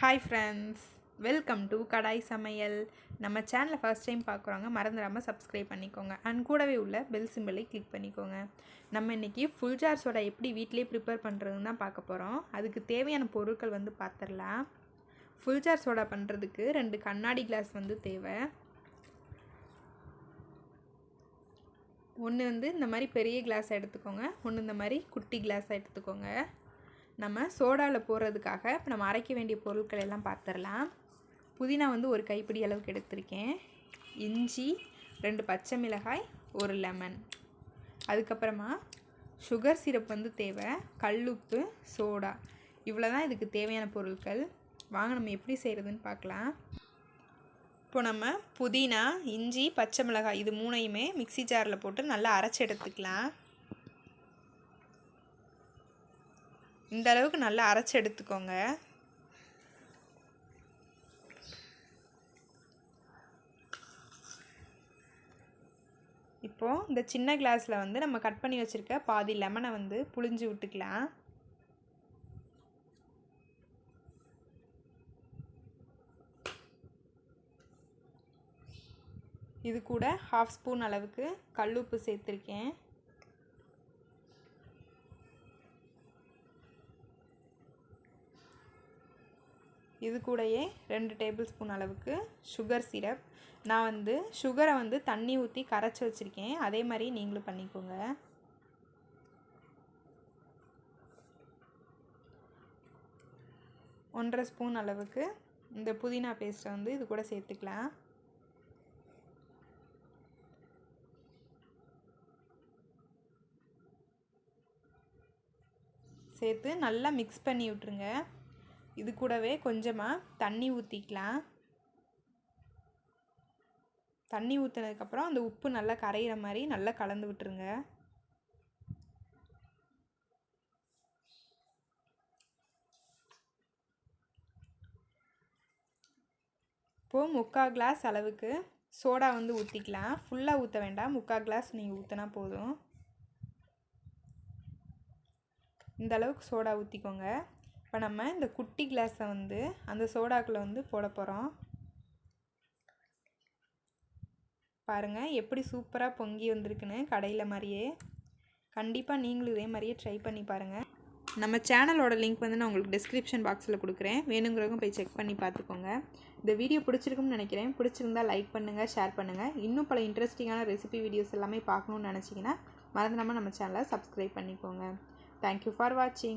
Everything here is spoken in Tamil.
Hi friends, welcome to Kadai samayal. நம்ம சேனலை ஃபர்ஸ்ட் டைம் பார்க்குறவங்க மறந்துடாமல் சப்ஸ்கிரைப் பண்ணிக்கோங்க அண்ட் கூடவே உள்ள பெல் சிம்பிளை கிளிக் பண்ணிக்கோங்க. நம்ம இன்றைக்கி ஃபுல் ஜார் சோடா எப்படி வீட்டிலேயே ப்ரிப்பேர் பண்ணுறதுன்னு தான் பார்க்க போகிறோம். அதுக்கு தேவையான பொருட்கள் பார்த்துடலாம். ஃபுல் ஜார் சோடா பண்ணுறதுக்கு 2 கண்ணாடி கிளாஸ் தேவை. ஒன்று இந்த மாதிரி பெரிய கிளாஸ் எடுத்துக்கோங்க, ஒன்று இந்த மாதிரி குட்டி கிளாஸாக எடுத்துக்கோங்க. நம்ம சோடாவில் போடுறதுக்காக இப்போ நம்ம அரைக்க வேண்டிய பொருட்கள் எல்லாம் பார்த்துடலாம். புதினா 1 கைப்பிடி அளவுக்கு எடுத்திருக்கேன், இஞ்சி 2 பச்சை மிளகாய், 1 லெமன், அதுக்கப்புறமா சுகர் சிரப் தேவை, கல்லுப்பு, சோடா, இவ்வளோ தான் இதுக்கு தேவையான பொருட்கள். வாங்க நம்ம எப்படி செய்கிறதுன்னு பார்க்கலாம். இப்போ நம்ம புதினா, இஞ்சி, பச்சை மிளகாய் இது 3யுமே மிக்சி ஜாரில் போட்டு நல்லா அரைச்சி எடுத்துக்கலாம். இந்த அளவுக்கு நல்லா அரைச்சி எடுத்துக்கோங்க. இப்போது இந்த சின்ன கிளாஸில் நம்ம கட் பண்ணி வச்சுருக்க பாதி லெமனை புழிஞ்சு விட்டுக்கலாம். இது கூட 1/2 ஸ்பூன் அளவுக்கு கல்லுப்பு சேர்த்துருக்கேன். இது கூடயே 2 டேபிள் ஸ்பூன் அளவுக்கு சுகர் சிரப். நான் சுகரை தண்ணி ஊற்றி கரைச்சி வச்சுருக்கேன், அதே மாதிரி நீங்களும் பண்ணிக்கோங்க. ஒன்றரை ஸ்பூன் அளவுக்கு இந்த புதினா பேஸ்ட்டை இது கூட சேர்த்துக்கலாம். சேர்த்து நல்லா மிக்ஸ் பண்ணி விட்டுருங்க. இது கூடவே கொஞ்சமாக தண்ணி ஊற்றிக்கலாம். தண்ணி ஊற்றினதுக்கப்புறம் அந்த உப்பு நல்லா கரையிற மாதிரி நல்லா கலந்து விட்டுருங்க. இப்போது 3/4 கிளாஸ் அளவுக்கு சோடா ஊற்றிக்கலாம். ஃபுல்லாக ஊற்ற வேண்டாம், 3/4 கிளாஸ் நீங்கள் ஊற்றினா போதும். இந்த அளவுக்கு சோடா ஊற்றிக்கோங்க. இப்போ நம்ம இந்த குட்டி கிளாஸை அந்த சோடாக்குள்ளே போட போகிறோம். பாருங்கள் எப்படி சூப்பராக பொங்கி வந்திருக்குன்னு, கடையில் மாதிரியே. கண்டிப்பாக நீங்களும் இதே மாதிரியே ட்ரை பண்ணி பாருங்கள். நம்ம சேனலோட லிங்க் நான் உங்களுக்கு டிஸ்கிரிப்ஷன் பாக்ஸில் கொடுக்குறேன், வேணுங்கிறவங்க போய் செக் பண்ணி பார்த்துக்கோங்க. இந்த வீடியோ பிடிச்சிருக்குன்னு நினைக்கிறேன். பிடிச்சிருந்தா லைக் பண்ணுங்கள், ஷேர் பண்ணுங்கள். இன்னும் பல இன்ட்ரெஸ்டிங்கான ரெசிபி வீடியோஸ் எல்லாமே பார்க்கணுன்னு நினச்சிங்கன்னா மறந்துடாமல் நம்ம சேனலை சப்ஸ்கிரைப் பண்ணிக்கோங்க. தேங்க்யூ ஃபார் வாட்சிங்.